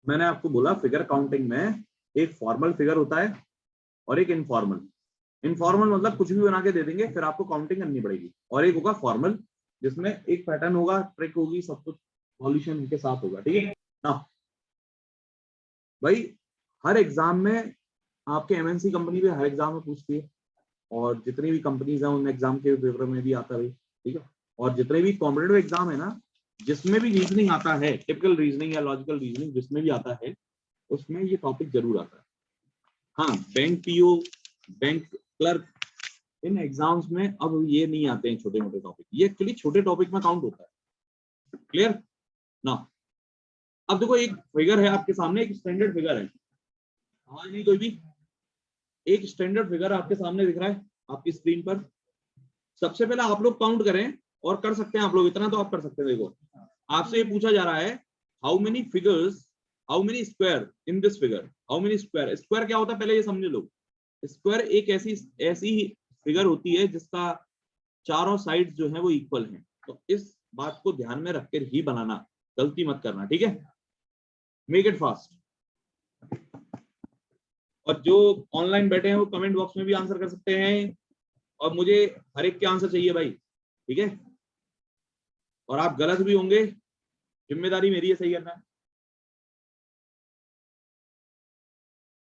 मैंने आपको बोला फिगर काउंटिंग में एक फॉर्मल फिगर होता है और एक इनफॉर्मल। इनफॉर्मल मतलब कुछ भी बना के दे देंगे, फिर आपको काउंटिंग करनी पड़ेगी। और एक होगा फॉर्मल, जिसमें एक पैटर्न होगा, ट्रिक होगी, सब कुछ सॉल्यूशन के साथ होगा। ठीक है ना भाई? हर एग्जाम में आपके एमएनसी कंपनी भी हर एग्जाम में पूछती है, और जितनी भी कंपनीज हैं उन एग्जाम के पेपर में भी आता है। ठीक है, और जितने भी कॉम्पिटेटिव एग्जाम है ना, जिसमें भी रीजनिंग आता है, टिपिकल रीजनिंग या लॉजिकल रीजनिंग जिसमें भी आता है, उसमें ये टॉपिक जरूर आता है। हाँ, बैंक पीओ, बैंक क्लर्क, इन एग्जाम्स में अब ये नहीं आते हैं छोटे मोटे टॉपिक, ये एक्चुअली छोटे टॉपिक में काउंट होता है। क्लियर ना? अब देखो एक फिगर है आपके सामने, एक स्टैंडर्ड फिगर है, आवाज नहीं कोई भी? एक स्टैंडर्ड फिगर आपके सामने दिख रहा है आपकी स्क्रीन पर। सबसे पहले आप लोग काउंट करें, और कर सकते हैं आप लोग, इतना तो आप कर सकते हैं। देखो आपसे ये पूछा जा रहा है, how many figures, how many square in this figure, how many square. Square क्या होता है पहले ये समझ लो। स्क्वायर एक ऐसी फिगर होती है जिसका चारों साइड जो है वो इक्वल हैं। तो इस बात को ध्यान में रखकर ही बनाना, गलती मत करना। ठीक है, मेक इट फास्ट। और जो ऑनलाइन बैठे हैं वो कमेंट बॉक्स में भी आंसर कर सकते हैं, और मुझे हर एक के आंसर चाहिए भाई। ठीक है, और आप गलत भी होंगे, जिम्मेदारी मेरी है सही करना।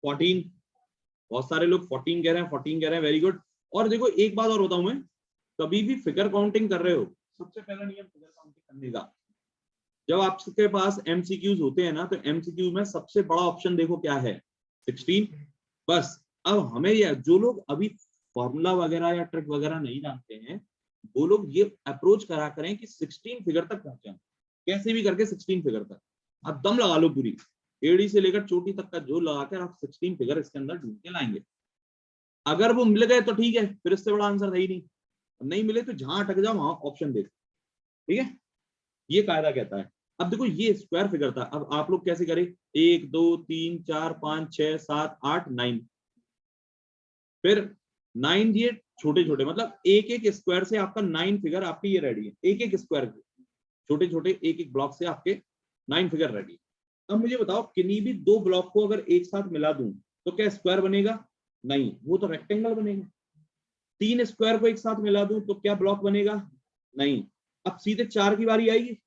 14, बहुत सारे लोग 14 कह रहे हैं, 14 कह रहे हैं, वेरी गुड। और देखो एक बात और बताऊं मैं, कभी भी फिगर काउंटिंग कर रहे हो, सबसे पहला नियम फिगर काउंटिंग करने का, जब आपके पास एमसीक्यूज होते हैं ना, तो एमसीक्यू में सबसे बड़ा ऑप्शन देखो क्या है, 16। बस अब हमें जो लोग अभी फॉर्मूला वगैरह या ट्रिक वगैरह नहीं जानते हैं, वो लोग ये अप्रोच करा करें कि 16 फिगर तक पहुंचे, कैसे भी करके 16 फिगर तक आप दम लगा लो पूरी, एड़ी से लेकर चोटी तक का जो लगाकर आप 16 फिगर इसके अंदर ढूंढ के लाएंगे। अगर वो मिल गए तो ठीक है, फिर इससे बड़ा आंसर है ही नहीं। नहीं मिले तो जहां अटक जाओ वहां ऑप्शन देखो। ठीक है, ये कायदा कहता है। अब देखो ये स्क्वायर फिगर था, अब आप लोग कैसे करें, 1 2 3 4 5 6 7 8 9, फिर 9 ये छोटे छोटे, मतलब एक एक स्क्वायर से आपका 9 फिगर आपके ये रेडी है, एक एक स्क्वायर छोटे छोटे एक एक ब्लॉक से आपके 9 फिगर रेडी है। अब मुझे बताओ, किन्हीं भी दो ब्लॉक को अगर एक साथ मिला दूं तो क्या स्क्वायर बनेगा? नहीं, वो तो रेक्टेंगल बनेगा। 3 स्क्वायर को एक साथ मिला दूं तो क्या ब्लॉक बनेगा? नहीं। अब सीधे 4 की बारी आएगी,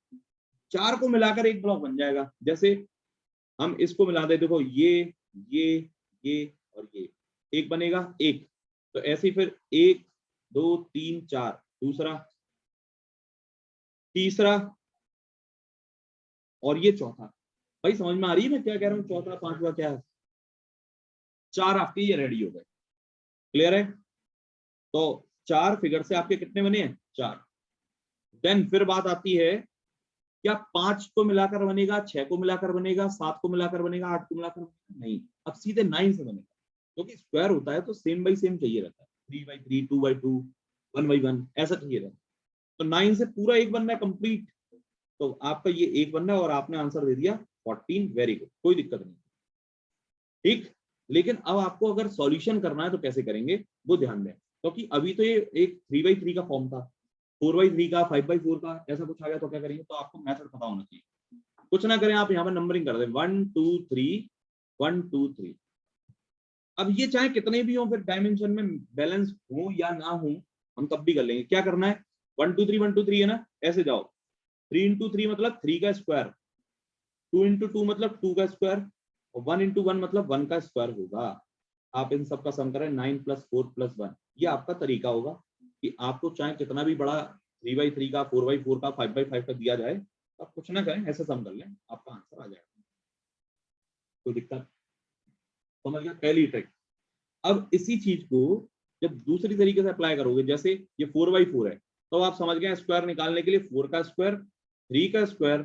4 को मिलाकर एक ब्लॉक बन जाएगा। जैसे हम इसको मिला दे, देखो ये और ये, एक बनेगा एक। तो ऐसे ही फिर 1 2 3 4, दूसरा, तीसरा, और ये चौथा। भाई समझ में आ रही है मैं क्या कह रहा हूँ? चौथा पांचवा क्या है, 4 आपके ये रेडी हो गए। क्लियर है? तो 4 फिगर से आपके कितने बने हैं? 4। देन फिर बात आती है, क्या 5 को मिलाकर बनेगा, 6 को मिलाकर बनेगा, 7 को मिलाकर बनेगा, 8 को मिलाकर बनेगा? नहीं, अब सीधे 9 से बनेगा, क्योंकि स्क्वायर होता है तो सेम बाई सेम चाहिए रहता है, 3/3, 2/2, 1/1 ऐसा चाहिए रहता है। तो 9 से पूरा एक बनना है कंप्लीट, तो आपका ये एक बनना है, और आपने आंसर दे दिया 14। वेरी गुड, कोई दिक्कत नहीं। ठीक, लेकिन अब आपको अगर सॉल्यूशन करना है तो कैसे करेंगे वो ध्यान दें, क्योंकि अभी तो ये एक 3/3 का फॉर्म था, 4/3 का, 5/4 का, ऐसा कुछ आ गया तो क्या करेंगे? तो आपको मेथड पता होना चाहिए। कुछ ना करें आप यहाँ पर नंबरिंग कर दें, 1 2 3 1 2 3। अब ये चाहे कितने भी हो, फिर डायमेंशन में बैलेंस हो या ना हो, हम तब भी कर लेंगे। क्या करना है, 1 2 3 1 2 3 है ना, ऐसे जाओ। 3 into 3 मतलब 3 का स्क्वायर, 2 into 2 मतलब 2 का स्क्वायर, और 1 into 1 मतलब 1 का स्क्वायर होगा। आप इन सब का सम करें, 9 + 4 + 1। ये आपका तरीका होगा कि आपको चाहे कितना भी बड़ा 3/3 का, 4/4 का, 5/5 का दिया जाए, आप कुछ ना करें, ऐसे सम कर लें, आपका आंसर आ जाएगा। कोई दिक्कत? समझ गया पहली ट्रिक। अब इसी चीज को जब दूसरी तरीके से अप्लाई करोगे, जैसे ये 4/4 है, तो आप समझ गए स्क्वायर निकालने के लिए 4 का स्क्वायर, 3 का स्क्वायर,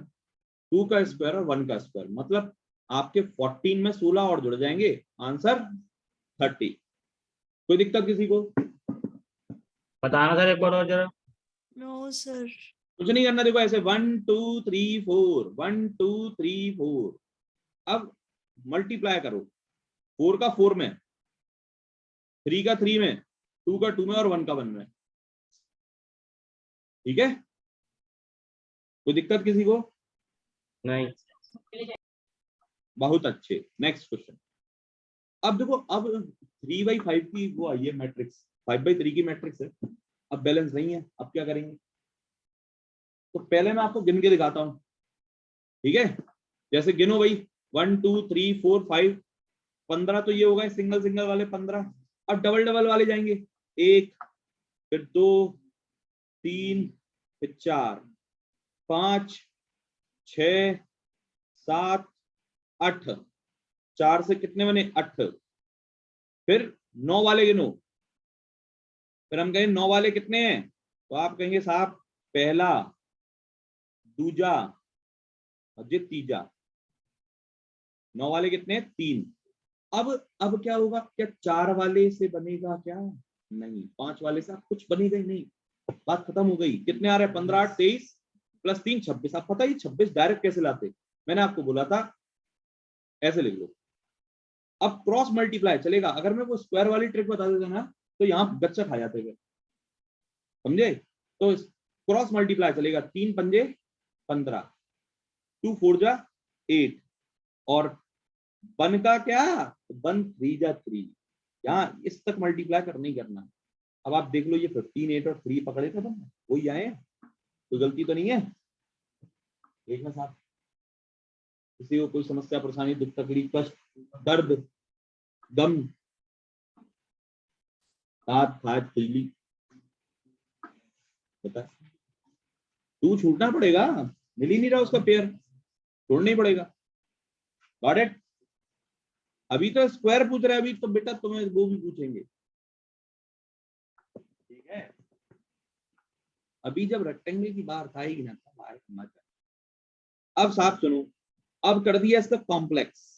2 का स्क्वायर और 1 का स्क्वायर, मतलब आपके 14 में 16 और जुड़ जाएंगे, आंसर 30। कोई दिक्कत किसी को? बताना सर एक बार और जरा। No sir. कुछ नहीं करना, देखो ऐसे 1 2 3 4, 1 2 3 4। अब मल्टीप्लाई करो, 4 का 4 में, 3 का 3 में, 2 का 2 में और 1 का 1 में। ठीक है, कोई दिक्कत किसी को? नहीं। बहुत अच्छे। Next question. अब देखो, अब 3/5 की वो आई है मैट्रिक्स, 5/3 की मैट्रिक्स है। अब बैलेंस नहीं है, अब क्या करेंगे? तो पहले मैं आपको गिन के दिखाता हूं, ठीक है? जैसे गिनो भाई, 1 2 3 4 5, 15 तो ये हो गए सिंगल सिंगल वाले 15। अब डबल डबल वाले जाएंगे, 1, फिर 2, 3, फिर 4, 5, 6, 7, 8। 4 से कितने बने? 8। फिर 9 वाले गिनो, फिर हम कहेंगे 9 वाले कितने हैं, तो आप कहेंगे साहब पहला, दूजा और ये तीजा। 9 वाले कितने हैं? 3। अब क्या होगा? क्या 4 वाले से बनेगा क्या? नहीं। 5 वाले से आप कुछ बनेगा ही नहीं, बात खत्म हो गई। कितने आ रहे हैं? 15 8 23 प्लस 3 26। आप पता ही 26 डायरेक्ट कैसे लाते? मैंने आपको बोला था ऐसे लिख लो। अब क्रॉस मल्टीप्लाई चलेगा। अगर मैं वो स्क्वायर वाली ट्रिक बता देता ना, तो यहाँ गच्चा खा जाते थे, समझे? तो क्रॉस मल्टीप्लाई चलेगा। 3 पंजे 15, 2 4 जा 8, और बन का क्या? बन 3 जा 3। यहाँ इस तक मल्टीप्लाई करना ही करना। अब आप देख लो, ये 15 8 और 3 पकड़े थे तुम, वही आए। कोई गलती तो नहीं है? देखना साहब, किसी को कोई समस्या परेशानी दुख तकलीफ कष्ट दर्द गम हाथ हाथ खुजली, बता। तू छूटना पड़ेगा, मिल ही नहीं रहा उसका पेयर, छोड़ना ही पड़ेगा। Got it? अभी तो स्क्वायर पूछ रहे हैं, अभी तो बेटा तुम्हें वो भी पूछेंगे, ठीक है? अभी जब रेक्टेंगल की बात आएगी ना, तब आएगा मजा। अब साहब सुनो, अब कर दिया इसका कॉम्प्लेक्स,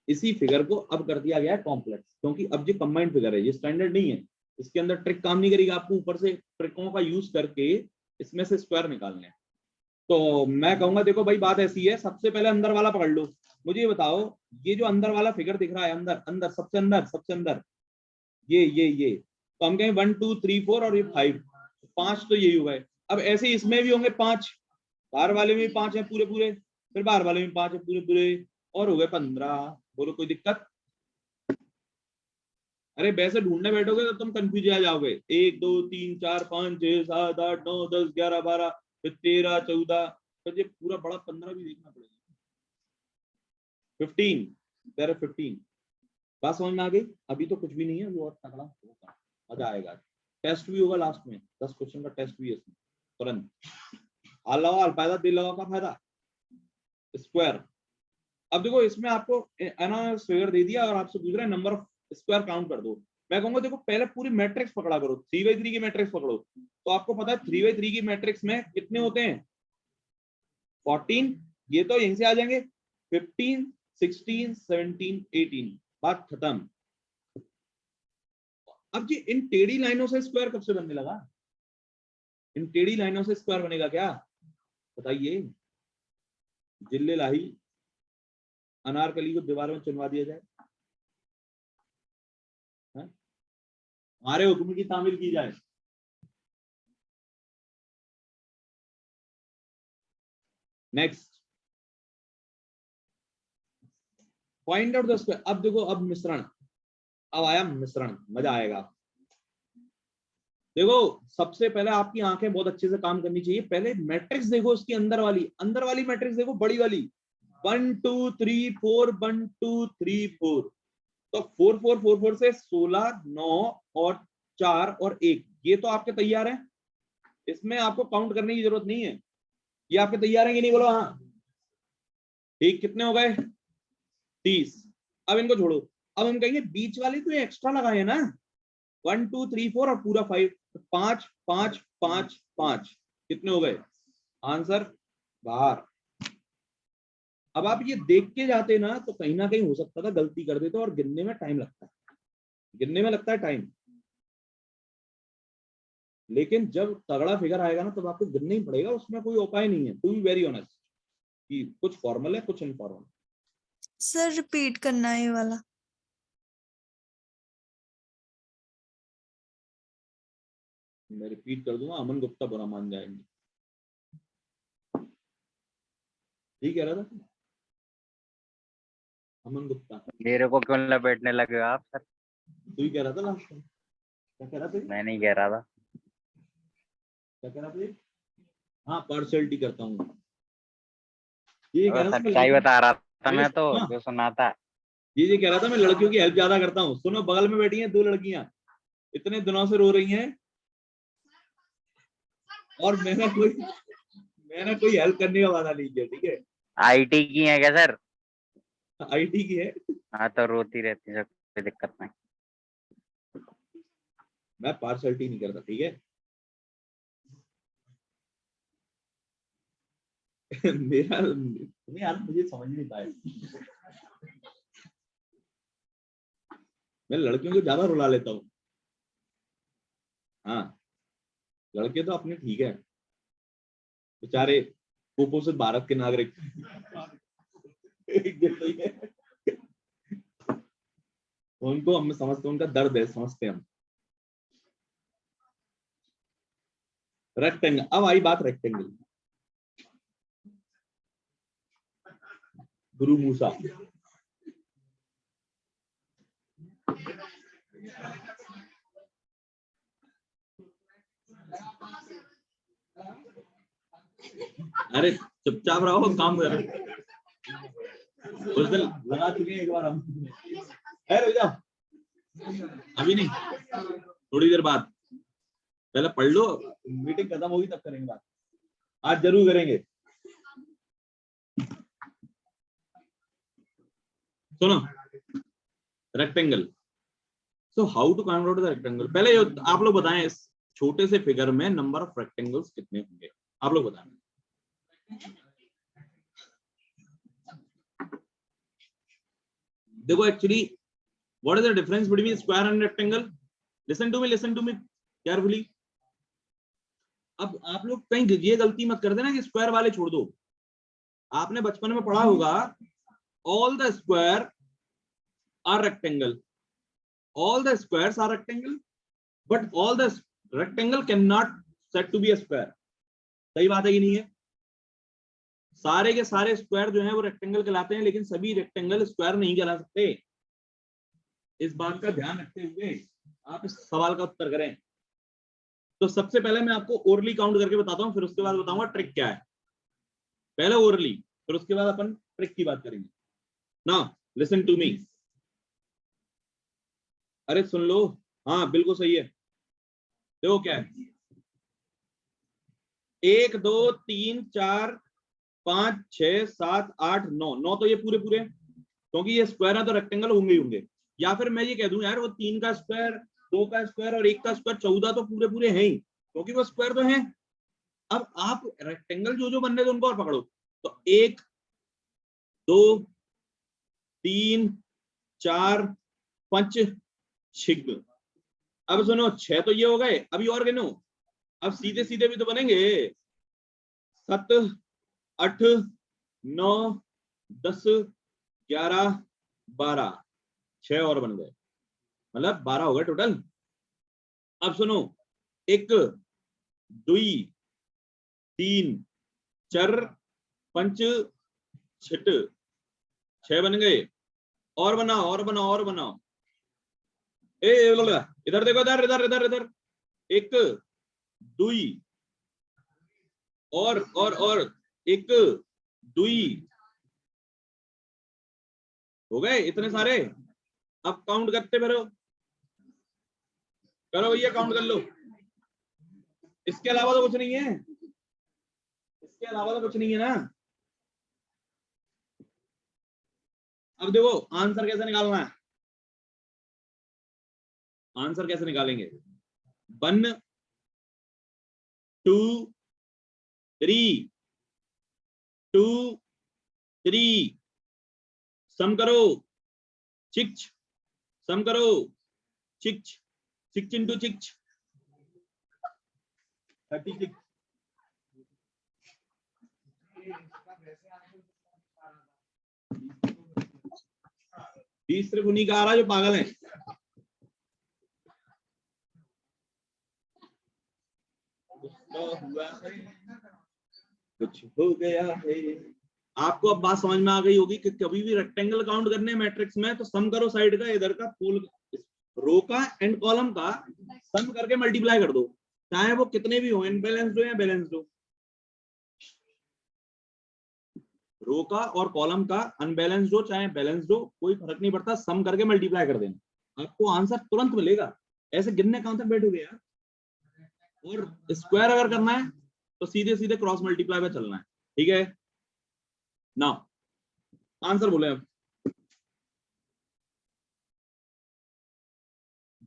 इसी फिगर को अब कर दिया गया है कॉम्प्लेक्स, क्योंकि अब जो कंबाइंड फिगर है, ये स्टैंडर्ड नहीं है, इसके अंदर ट्रिक काम नहीं करेगी। आपको ऊपर से ट्रिकों का यूज करके इसमें से स्क्वायर निकालने हैं। तो मैं कहूंगा देखो भाई, बात ऐसी है, सबसे पहले अंदर वाला पकड़ लो। मुझे ये बताओ, ये जो अंदर वाला फिगर दिख रहा है, अंदर अंदर सबसे अंदर, ये तो हम कहें 1 2 3 4 और ये 5, 5 तो यही हो गए। अब ऐसे ही इसमें भी होंगे 5, बाहर वाले में भी 5 है पूरे पूरे, फिर बाहर वाले में 5 है पूरे पूरे, और हो गए 15। बोलो कोई दिक्कत? अरे वैसे ढूंढने बैठोगे तो तुम कंफ्यूज आ जाओगे। 1 2 3 4 5 6 7 8 9 10 11 12, फिर 13 14, फिर ये पूरा बड़ा 15 भी देखना पड़ेगा। 15, तेरा 15। बात समझ में आ गई? अभी तो कुछ भी नहीं है, वो और तगड़ा होगा, मजा आएगा। टेस्ट भी होगा लास्ट में, 10 क्वेश्चन का टेस्ट भी है इसमें तुरंत। हाल लगाओ, हाल फायदा दिल लगाओ का फायदा। स्क्वायर। अब देखो, इसमें आपको फिगर दे दिया और आपसे पूछ रहे हैं नंबर ऑफ स्क्वायर काउंट कर दो। मैं कहूंगा देखो, पहले पूरी मैट्रिक्स पकड़ा करो, 3/3 की मैट्रिक्स पकड़ो, तो आपको पता है 3/3 की मैट्रिक्स में कितने होते हैं? 14। ये तो यहीं से आ जाएंगे, 15 16 17 18। बात खत्म। अब ये इन टेढ़ी लाइनों से स्क्वायर कब से बनने लगा? इन टेढ़ी लाइनों से स्क्वायर बनेगा क्या? बताइए। जिल्ले लाही अनारकली को दीवार में चुनवा दिया जाए, हमारे हुक्म की तामील की जाए। Next, find out the square. अब देखो, अब मिश्रण, अब आया मिश्रण, मजा आएगा। देखो, सबसे पहले आपकी आंखें बहुत अच्छे से काम करनी चाहिए। पहले मैट्रिक्स देखो, उसकी अंदर वाली मैट्रिक्स देखो, बड़ी वाली। 1 2 3 4, 1 2 3 4। तो 4 4 4 4 से 16 9 और 4 और 1, ये तो आपके तैयार हैं। इसमें आपको काउंट करने की जरूरत नहीं है, ये आपके तैयार हैं कि नहीं? बोलो हाँ। ठीक, कितने हो गए? 30। अब इनको छोड़ो, अब हम कहेंगे बीच वाले तो एक्स्ट्रा लगाए ना, 1 2 3 4 और पूरा 5, 5 5 5 5, कितने हो गए? आंसर बाहर। अब आप ये देख के जाते ना, तो कहीं ना कहीं हो सकता था गलती कर देते, और गिनने में टाइम लगता है, गिनने में लगता है टाइम। लेकिन जब तगड़ा फिगर आएगा ना, तब आपको गिनना ही पड़ेगा, उसमें कोई उपाय नहीं है, टू बी वेरी ऑनेस्ट, कि कुछ फॉर्मल है कुछ इनफॉर्मल। सर रिपीट करना है ये वाला। मैं रिपीट कर दूंगा, अमन गुप्ता बुरा मान जाएंगे। ठीक है रहा था। अमन गुप्ता, मेरे को क्यों लपेटने लगे हो आप सर? तू ही कह रहा था लास्ट टाइम, क्या कह रहा था? मैं नहीं कह रहा था। क्या कह रहा था? हाँ पार्शियलिटी करता हूँ, ये कह और रहा था मैं सच्चाई लड़की, बता रहा था मेरे मैं तो, सुनो, जो सुना था। ये कह रहा था मैं लड़कियों की हेल्प ज्यादा करता हूँ। सुनो, बगल में बैठी हैं 2 लड़कियां, इतने दिनों से रो रही हैं, और मैंने कोई हेल्प करने का वादा नहीं किया, ठीक है? आईटी की है क्या सर? आईटी की है। हाँ तो रोती रहती है, कोई दिक्कत नहीं। मैं पार्शियलिटी नहीं करता, ठीक है? मेरा तुम्हें यार, मुझे समझ नहीं पाया, मैं लड़कियों को ज्यादा रुला लेता हूँ। हाँ, लड़के तो अपने ठीक है, बेचारे कुपोषित भारत के नागरिक। ये तो ये है। उनको हम समझते हैं, उनका दर्द है, समझते हैं हम। रेक्टेंगल, अब आई बात रेक्टेंगल। गुरु मूसा, अरे चुपचाप रहो, काम करो। उस दिन लगा चुके हैं एक बार हम। रुक जाओ, अभी नहीं, थोड़ी देर बाद, पहले पढ़ लो, मीटिंग खत्म होगी तब करेंगे बात। आज जरूर करेंगे। सुनो, rectangle, so how to find out the rectangle. पहले आप लोग बताएं, इस छोटे से फिगर में नंबर ऑफ रेक्टेंगल्स कितने होंगे, आप लोग बताएं। देखो actually, what is the difference between square and rectangle? Listen to me carefully. अब आप लोग कहीं ये गलती मत कर देना कि स्क्वायर वाले छोड़ दो। आपने बचपन में पढ़ा होगा, all the square are rectangle, all the squares are rectangle, but all the rectangle cannot said to be a square। सही बात है कि नहीं है? सारे के सारे स्क्वायर जो हैं वो रेक्टेंगल कहलाते हैं, लेकिन सभी रेक्टेंगल स्क्वायर नहीं कहला सकते। इस बात का ध्यान रखते हुए आप इस सवाल का उत्तर करें। तो सबसे पहले मैं आपको ओरली काउंट करके बताता हूं, फिर उसके बाद बताऊंगा ट्रिक क्या है। पहले ओरली, फिर उसके बाद अपन ट्रिक की बात करेंगे। Now listen to me. अरे सुन लो, हाँ बिल्कुल सही है। देखो क्या है, 1 2 3 4 5 6 7 8 9, 9 तो ये पूरे पूरे, क्योंकि ये स्क्वायर है तो रेक्टेंगल होंगे ही होंगे। या फिर मैं ये कह दूं यार, वो 3 का स्क्वायर, 2 का स्क्वायर और 1 का स्क्वायर, 14 तो पूरे पूरे हैं ही, क्योंकि वो स्क्वायर तो हैं। अब आप रेक्टेंगल जो जो बनने थे उनको और पकड़ो। तो 1 2 3 4 5 6। अब सुनो, 6 तो ये हो गए, अभी और गिनो। अब सीधे सीधे भी तो बनेंगे, 7 8 9 10 11 12, 6 और बन गए, मतलब 12 हो गए टोटल। अब सुनो, 1 2 3 4 5 6, 6 बन गए। और बनाओ और बनाओ और बनाओ। इधर देखो, इधर इधर इधर इधर, 1 2 और 1 2 हो गए इतने सारे। अब काउंट करते फिरो, करो भैया काउंट कर लो। इसके अलावा तो कुछ नहीं है, इसके अलावा तो कुछ नहीं है ना। अब देखो आंसर कैसे निकालना है, आंसर कैसे निकालेंगे। 1 2 3 2 3, सम करो, 6 सम करो, 6 6 इंटू 6 36। सिर्फ उन्हीं का आ रहा है जो पागल है। कुछ तो हुआ है, कुछ हो गया है, आपको अब बात समझ में आ गई होगी कि कभी भी रेक्टेंगल काउंट करने मैट्रिक्स में तो सम करो साइड का, इधर का फुल रो का एंड कॉलम का सम करके मल्टीप्लाई कर दो, चाहे वो कितने भी हो, इनबैलेंस्ड हो या बैलेंस्ड हो। रो का और कॉलम का अनबैलेंस्ड हो चाहे बैलेंस्ड हो, कोई फर्क नहीं पड़ता, सम करके मल्टीप्लाई कर देना, आपको आंसर तुरंत मिलेगा। ऐसे गिनने कहां तक बैठोगे यार। और स्क्वायर अगर करना है तो सीधे सीधे क्रॉस मल्टीप्लाई पे चलना है, ठीक है ना। आंसर बोले अब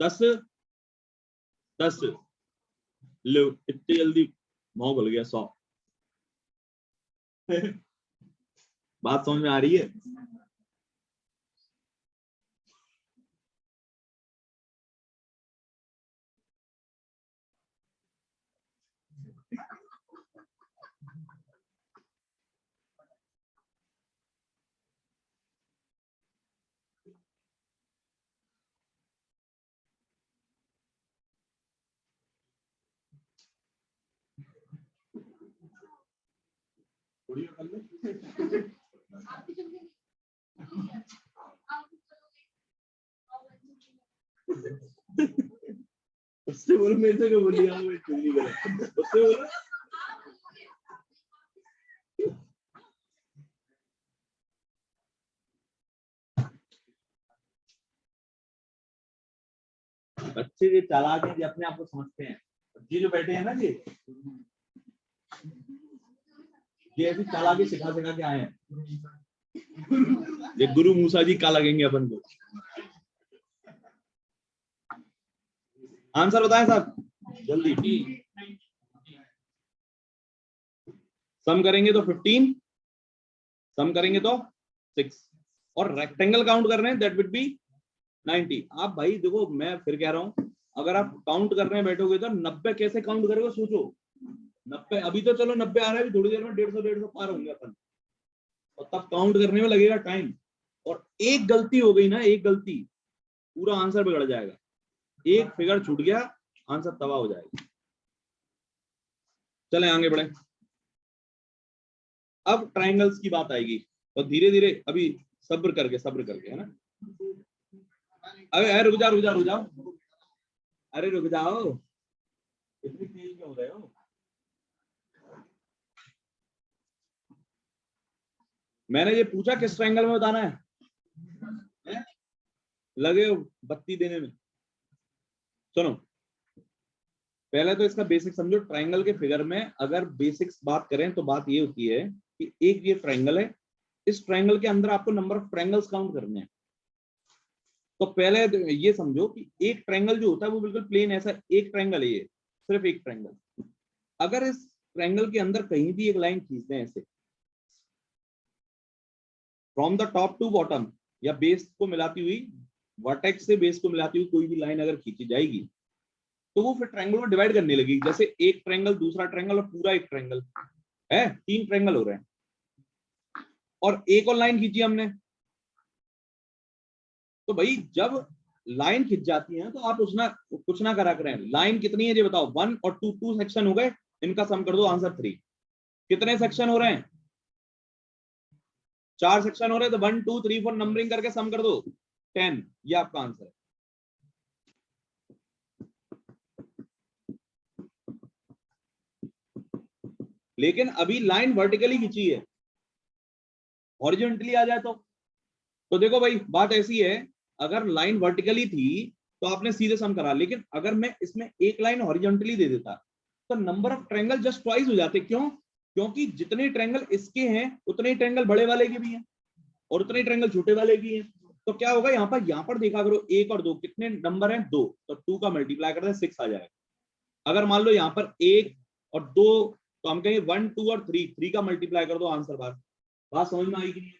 10 10 लो, इतनी जल्दी मुंह खुल गया 100। बात समझ में आ रही है। उससे बोलो, मेरे से क्यों बोली आप, उससे बोलो। बच्चे ये चालाक हैं, ये अपने आप को समझते हैं। ये जो बैठे हैं ना ये ऐसी चालाकी सिखा सिखा के आए हैं। ये गुरु मूसा जी का लगेंगे अपन को। आंसर बताएं साहब जल्दी। सम करेंगे तो 15, सम करेंगे तो 6, और रेक्टेंगल काउंट कर रहे हैं दैट विल बी 90। आप भाई देखो, मैं फिर कह रहा हूं, अगर आप काउंट करने बैठोगे तो 90 कैसे काउंट करोगे, सोचो। 90 अभी तो चलो 90 आ रहा है, थोड़ी देर में 150 पार होंगे अपन, और तब काउंट करने में लगेगा टाइम। और एक गलती हो गई ना, एक गलती, पूरा आंसर बिगड़ जाएगा। एक फिगर छूट गया, आंसर तबाह हो जाएगा। चले आगे बढ़े। अब ट्रायंगल्स की बात आएगी, तो धीरे धीरे अभी सब्र करके है ना। अरे रुक जाओ, अरे रुक जाओ, इतनी तेज क्यों हो रहे हो। मैंने ये पूछा किस ट्रायंगल में बताना है? लगे हो बत्ती देने में। सुनो, पहले तो इसका बेसिक समझो। ट्रायंगल के फिगर में अगर बेसिक्स बात करें तो बात ये होती है कि एक ये ट्रायंगल है, इस ट्रायंगल के अंदर आपको नंबर ऑफ ट्रायंगल्स काउंट करने हैं। तो पहले ये समझो कि एक ट्रायंगल जो होता है वो बिल्कुल प्लेन, ऐसा एक ट्रायंगल है, ये सिर्फ एक ट्रायंगल। अगर इस ट्रायंगल के अंदर कहीं भी एक लाइन खींचते हैं ऐसे from the top to bottom, या बेस को मिलाती हुई, वर्टेक्स से बेस को मिलाती हुई कोई भी लाइन अगर खींची जाएगी तो वो फिर ट्रायंगल को डिवाइड करने लगेगी। जैसे एक ट्रायंगल, दूसरा ट्रायंगल और पूरा एक ट्रायंगल है, 3 ट्रायंगल हो रहे हैं। और एक और लाइन खींची हमने, तो भाई जब लाइन खिंच जाती है तो आप कुछ ना करा करें। लाइन कितनी है ये बताओ, 1 और 2, 2 सेक्शन हो गए, इनका सम कर दो, आंसर 3। कितने सेक्शन हो रहे हैं? 4 सेक्शन हो रहे हैं, तो 1 2 3 4 नंबरिंग करके सम कर दो, 10। ये आपका आंसर है। लेकिन अभी लाइन वर्टिकली खींची है, हॉरिजॉन्टली आ जाए तो देखो भाई बात ऐसी है, अगर लाइन वर्टिकली थी तो आपने सीधे सम करा, लेकिन अगर मैं इसमें एक लाइन हॉरिजॉन्टली दे देता तो number of triangle just twice हो जाते। क्यों? क्योंकि जितने ट्रायंगल इसके हैं उतने ही ट्रायंगल बड़े वाले के भी हैं और उतने ही ट्रायंगल छोटे वाले की हैं। तो क्या होगा, यहाँ पर देखा करो, 1 और 2 कितने नंबर हैं? 2, तो 2 का मल्टीप्लाई करते हैं 6 आ जाएगा। अगर मान लो यहाँ पर 1 और 2, तो हम कहेंगे 1 2 और 3 का मल्टीप्लाई कर दो, आंसर बार। बात समझ में आई कि नहीं?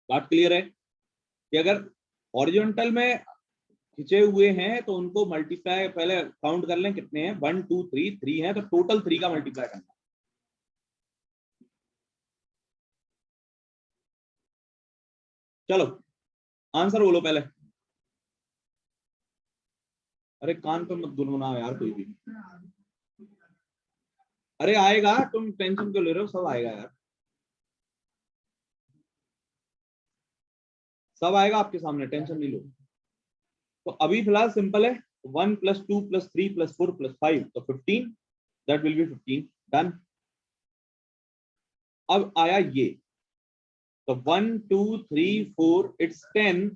बात क्लियर है कि अगर हॉरिजॉन्टल में खिंचे हुए हैं तो उनको मल्टीप्लाई पहले काउंट कर लें कितने हैं, 1 2 3, 3 है तो टोटल 3 का मल्टीप्लाई करना। चलो आंसर बोलो पहले। अरे कान पे मत गुनगुनाओ यार कोई भी। अरे आएगा, तुम टेंशन क्यों ले रहे हो, सब आएगा यार, सब आएगा आपके सामने, टेंशन नहीं लो। तो अभी फिलहाल सिंपल है, 1 + 2 + 3 + 4 + 5 तो 15, दैट विल बी 15 डन। अब आया ये, तो 1 2 3 4 इट्स 10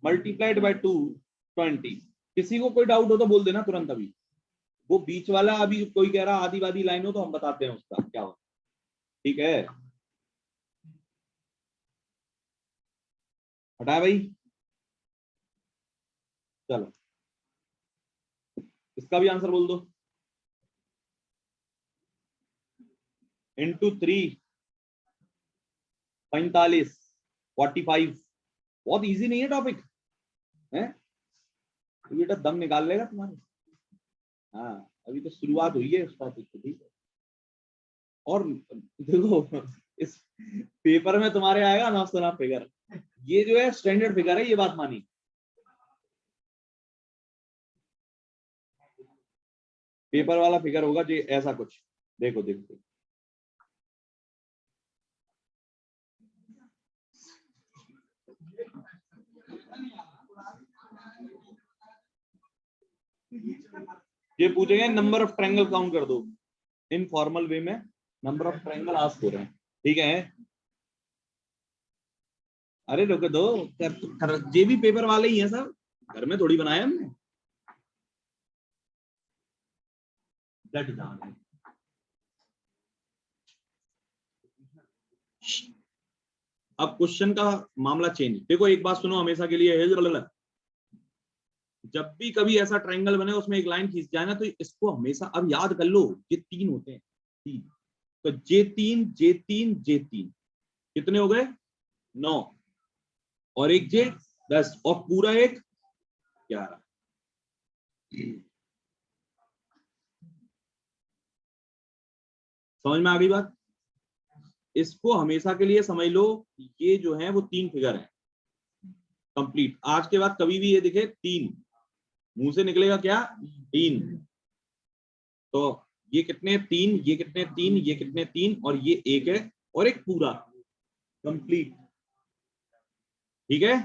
मल्टीप्लाइड बाय 2 20। किसी को कोई डाउट हो तो बोल देना तुरंत अभी। वो बीच वाला अभी कोई कह रहा आधी वादी लाइन हो तो हम बताते हैं उसका क्या हो, ठीक है, हटाया भाई। चलो इसका भी आंसर बोल दो, इंटू 3 45 45। बहुत इजी नहीं है टॉपिक है, बेटा दम निकाल लेगा तुम्हारे। हाँ अभी तो शुरुआत हुई है इस टॉपिक की, ठीक है। और देखो इस पेपर में तुम्हारे आएगा ना सुना फिगर, ये जो है स्टैंडर्ड फिगर है, ये बात मानी। पेपर वाला फिगर होगा जो ऐसा कुछ, देखो देखो ये पूछेंगे नंबर ऑफ ट्रायंगल काउंट कर दो, इनफॉर्मल वे में नंबर ऑफ ट्रायंगल आस्क हो रहे हैं, ठीक है। अरे रुक दो, ये भी पेपर वाले ही हैं सब, घर में थोड़ी बनाया हमने। अब क्वेश्चन का मामला चेंज, देखो एक बात सुनो हमेशा के लिए, जब भी कभी ऐसा ट्रायंगल बने उसमें एक लाइन खींच जाए ना, तो इसको हमेशा अब याद कर लो, ये 3 होते हैं, 3, तो J3 J3 J3 कितने हो गए 9, और एक J 10, और पूरा एक 11। समझ में आ गई बात? इसको हमेशा के लिए समझ लो, ये जो है वो 3 फिगर है कंप्लीट। आज के बाद कभी भी ये दिखे 3, मुंह से निकलेगा क्या 3, तो ये कितने 3, ये कितने 3, ये कितने 3, और ये एक है, और एक पूरा कंप्लीट, ठीक है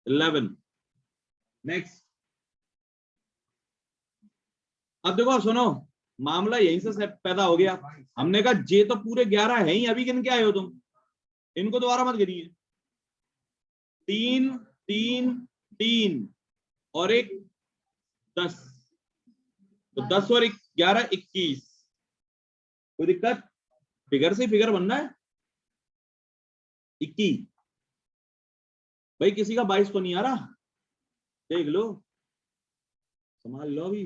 11। नेक्स्ट, अब देखो सुनो, मामला यहीं से पैदा हो गया। हमने कहा जे तो पूरे 11 है ही, अभी गिन के आए हो तुम, इनको दोबारा मत गिनिए। 3 3 3 और एक 10, तो 10 और 11 21। कोई दिक्कत? फिगर से फिगर बनना है 21। भाई किसी का 22 तो नहीं आ रहा, देख लो संभाल लो अभी।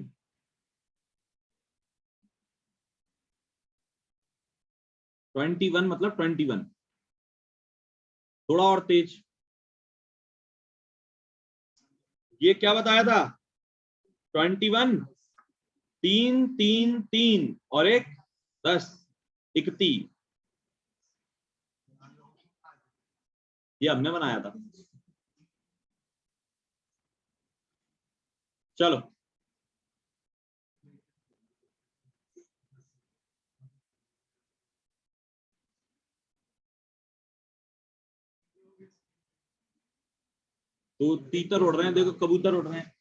ट्वेंटी वन मतलब 21, थोड़ा और तेज। ये क्या बताया था 21, 3 3 3 और एक 10 31, ये हमने बनाया था। चलो तो तीतर उड़ रहे हैं, देखो कबूतर उड़ रहे हैं,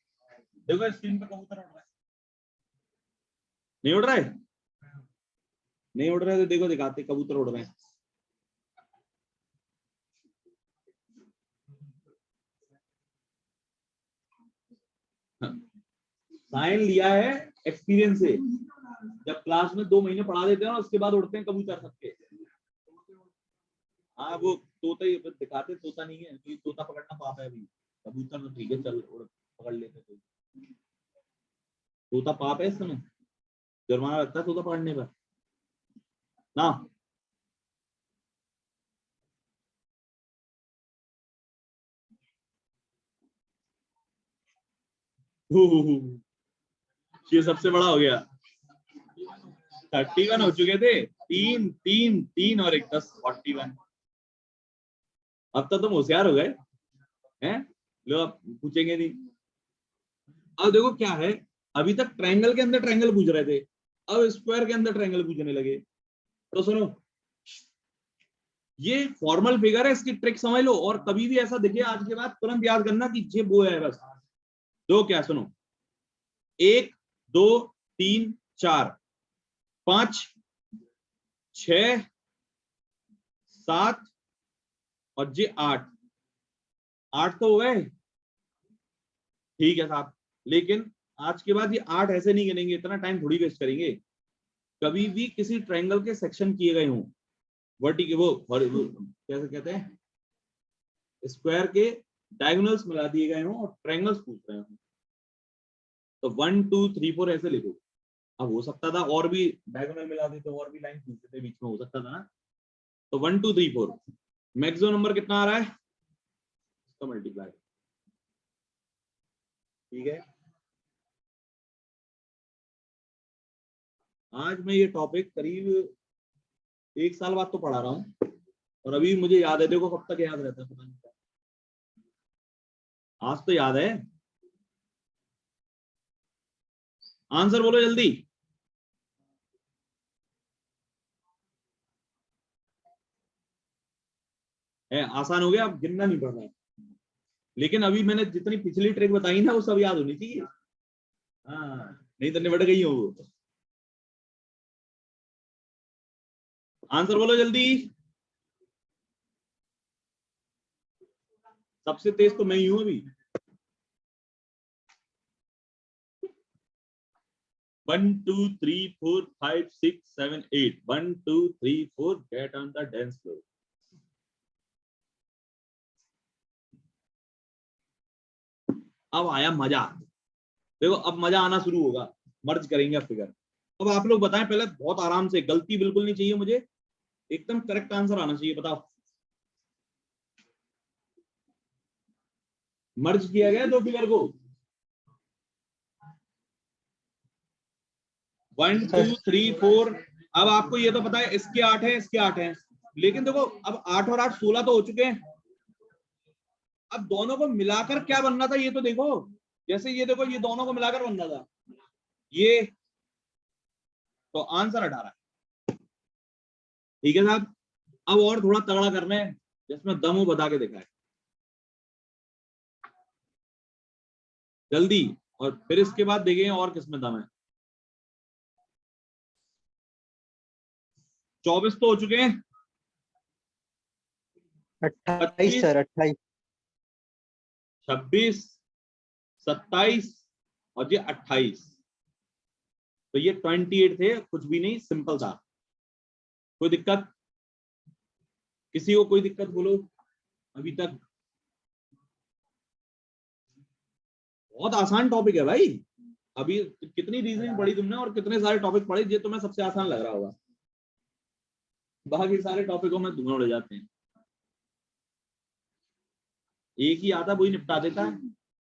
देखो स्क्रीन पे कबूतर उड़ रहे हैं, नहीं उड़ रहे, नहीं उड़ रहे तो देखो दिखाते कबूतर उड़ रहे हैं। साइन लिया है एक्सपीरियंस से, जब क्लास में 2 महीने पढ़ा देते हैं ना उसके बाद उड़ते हैं कबूतर सबके। हाँ वो तोता ही दिखाते, तोता नहीं है क्योंकि तोता पकड़ना पाप है, अभी कबूतर तो ठीक है चल उड़ पकड़ लेते, तो तोता पाप है, इस समय जुर्माना लगता है तोता पकड़ने पर ना। ये सबसे बड़ा हो गया, 31 हो चुके थे, 3 3 3 और एक 10 41। अब तो तुम होशियार हो गए हैं, लो अब पूछेंगे नहीं। अब देखो क्या है, अभी तक ट्रायंगल के अंदर ट्रायंगल पूछ रहे थे, अब स्क्वायर के अंदर ट्रायंगल पूछने लगे। तो सुनो, ये फॉर्मल फिगर है, इसकी ट्रिक समझ लो, और कभी भी ऐसा दिखे आज के बाद तुरंत याद करना कि ये वो है बस। दो क्या, सुनो, 1 2 3 4 5 6 7 और ये 8 तो हुए, ठीक है साहब। लेकिन आज के बाद ये 8 ऐसे नहीं गिनेंगे, इतना टाइम थोड़ी वेस्ट करेंगे। कभी भी किसी ट्रायंगल के सेक्शन किए गए हों, वर्टिकल वो कैसे कहते हैं, स्क्वायर के डायगोनल्स मिला दिए गए हों और ट्रायंगल्स पूछ रहे हो, तो 1 2 3 4 ऐसे लिखो। अब हो सकता था और भी डायगोनल मिला देते, और भी लाइन पूछते थे बीच में, हो सकता था ना। तो 1 2 3 4 मैक्सिमम नंबर कितना आ रहा है, इसका मल्टीप्लाई, ठीक है। आज मैं ये टॉपिक करीब 1 साल बाद तो पढ़ा रहा हूँ, और अभी मुझे याद है, देखो कब तक याद रहता है पता नहीं, आज तो याद है। आंसर बोलो जल्दी। है आसान हो गया, अब गिनना नहीं पड़ रहा है। लेकिन अभी मैंने जितनी पिछली ट्रिक बताई ना, वो सब याद होनी चाहिए। हाँ, नहीं तो निबट गई हो वो। आंसर बोलो जल्दी। सबसे तेज तो मैं ही हूं अभी। 1 2 3 4 5 6 7 8 1 2 3 4 get on the dance floor. अब आया मजा, देखो अब मजा आना शुरू होगा, मर्ज करेंगे अब फिगर। अब आप लोग बताएं पहले, बहुत आराम से, गलती बिल्कुल नहीं चाहिए मुझे, एकदम करेक्ट आंसर आना चाहिए। बताओ, मर्ज किया गया दो फिगर को, 1 2 3 4। अब आपको ये तो पता है इसके 8 है, इसके 8 है, लेकिन देखो अब 8 और 8 16 तो हो चुके हैं। अब दोनों को मिलाकर क्या बनना था ये तो देखो, जैसे ये देखो, ये दोनों को मिलाकर बनना था ये, तो आंसर 18। ठीक है साहब। अब और थोड़ा तगड़ा करना है, जिसमें दम हो बता के दिखाए जल्दी, और फिर इसके बाद देखेंगे और किसमें दम है। 24 तो हो चुके हैं, 28 सर, 28 26 27 और ये 28, तो ये 28 थे, कुछ भी नहीं, सिंपल था। कोई दिक्कत, किसी को कोई दिक्कत बोलो अभी तक? बहुत आसान टॉपिक है भाई, अभी कितनी रीजनिंग पढ़ी तुमने और कितने सारे टॉपिक पढ़े, ये तुम्हें सबसे आसान लग रहा होगा, बाकी सारे टॉपिकों में धुआं उड़ जाते हैं, एक ही आता वही निपटा देता है।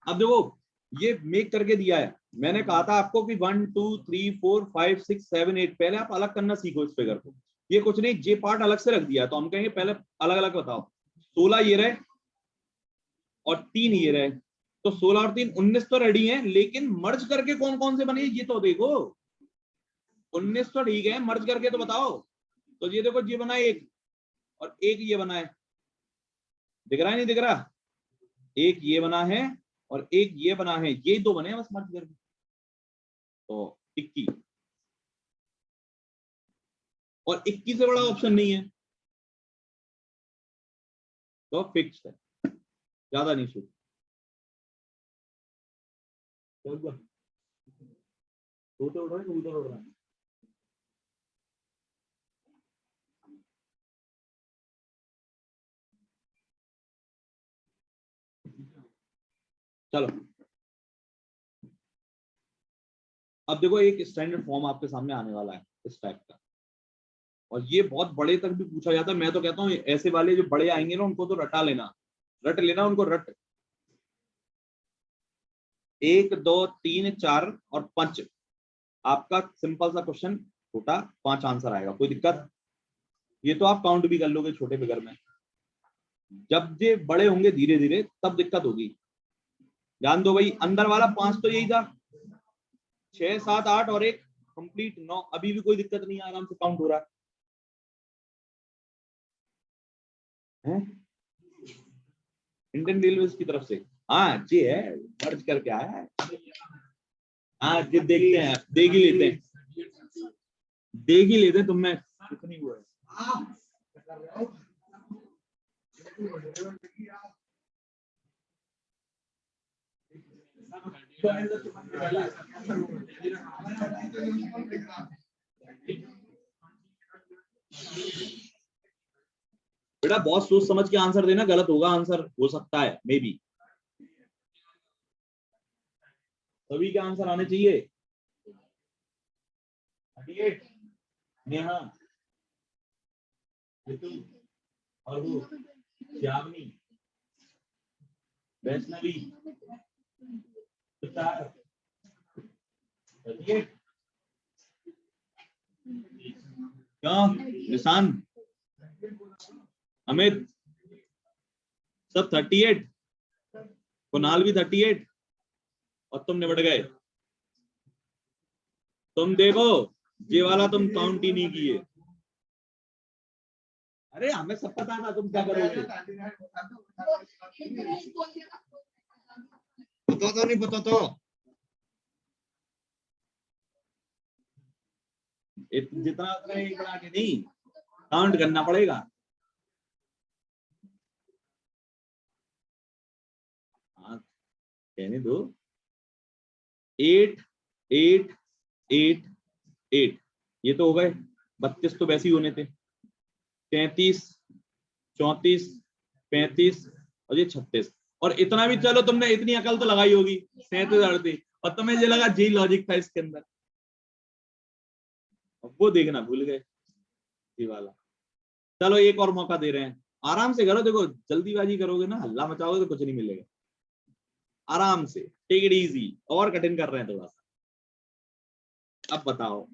अब देखो, ये मेक करके दिया है, मैंने कहा था आपको कि 1 2 3 4 5 6 7 8, पहले आप अलग करना सीखो इस फिगर को। ये कुछ नहीं, जे पार्ट अलग से रख दिया है, तो हम कहेंगे पहले अलग अलग बताओ। 16 ये रहे और 3 ये रहे, तो 16 और 3 19 तो रेडी है, लेकिन मर्ज करके कौन कौन से बने ये तो देखो। 19 तो ठीक है, मर्ज करके तो बताओ। तो ये देखो, ये बना एक और एक ये बना है, दिख रहा है नहीं दिख रहा? एक ये बना है और एक ये बना है, ये दो बने हैं बस मर्ज करके, तो 21। और 21 से बड़ा ऑप्शन नहीं है, तो फिक्स है, ज्यादा नहीं सोच। उड़ रहा है। चलो अब देखो, एक स्टैंडर्ड फॉर्म आपके सामने आने वाला है इस टाइप का, और ये बहुत बड़े तक भी पूछा जाता है। मैं तो कहता हूँ ऐसे वाले जो बड़े आएंगे ना, उनको तो रटा लेना, रट लेना उनको, रट। 1 2 3 4 और 5, आपका सिंपल सा क्वेश्चन, छोटा, 5 आंसर आएगा, कोई दिक्कत? ये तो आप काउंट भी कर लोगे छोटे फिगर में, जब ये बड़े होंगे धीरे धीरे तब दिक्कत होगी। ध्यान दो भाई, अंदर वाला 5 तो यही था, 6 7 8 और 1, कंप्लीट 9, अभी भी कोई दिक्कत नहीं है, आराम से काउंट हो रहा है इंडियन रेलवे की तरफ से। हाँ जी है, मर्ज करके आया है। हाँ जी, देखते हैं, देख ही लेते हैं, देख ही लेते हैं तुम में कितनी वो है। बेटा बहुत सोच समझ के आंसर देना, गलत होगा आंसर, हो सकता है मे बी। सभी के आंसर आने चाहिए। नेहा, ऋतु, और वो श्यामनी, वैष्णवी, तुषार, 38, क्यों निशान, अमित, सब 38, कुणाल भी 38, और तुम निबट गए। तुम देखो ये वाला तुम काउंट ही नहीं किए। अरे हमें सब पता था तुम क्या करोगे। पता तो नहीं, पता तो जितना उतना एक बना के नहीं, काउंट करना पड़ेगा। हाँ कहने दो। 8 8 8 8, ये तो हो गए। 32 तो वैसे ही होने थे। 33 34 35 और ये 36, और इतना भी चलो तुमने इतनी अकल तो लगाई होगी, 37 38, और तुम्हें ये लगा जी लॉजिक था इसके अंदर। अब वो देखना भूल गए ये वाला। चलो एक और मौका दे रहे हैं, आराम से करो। देखो जल्दीबाजी करोगे ना, हल्ला मचाओगे तो कुछ नहीं मिलेगा। आराम से टेक इट इजी, और कठिन कर रहे हैं थोड़ा सा। अब बताओ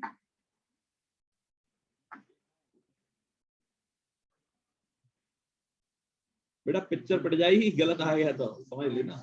बेटा, पिक्चर पड़ जाएगी, गलत आ गया तो समझ लेना।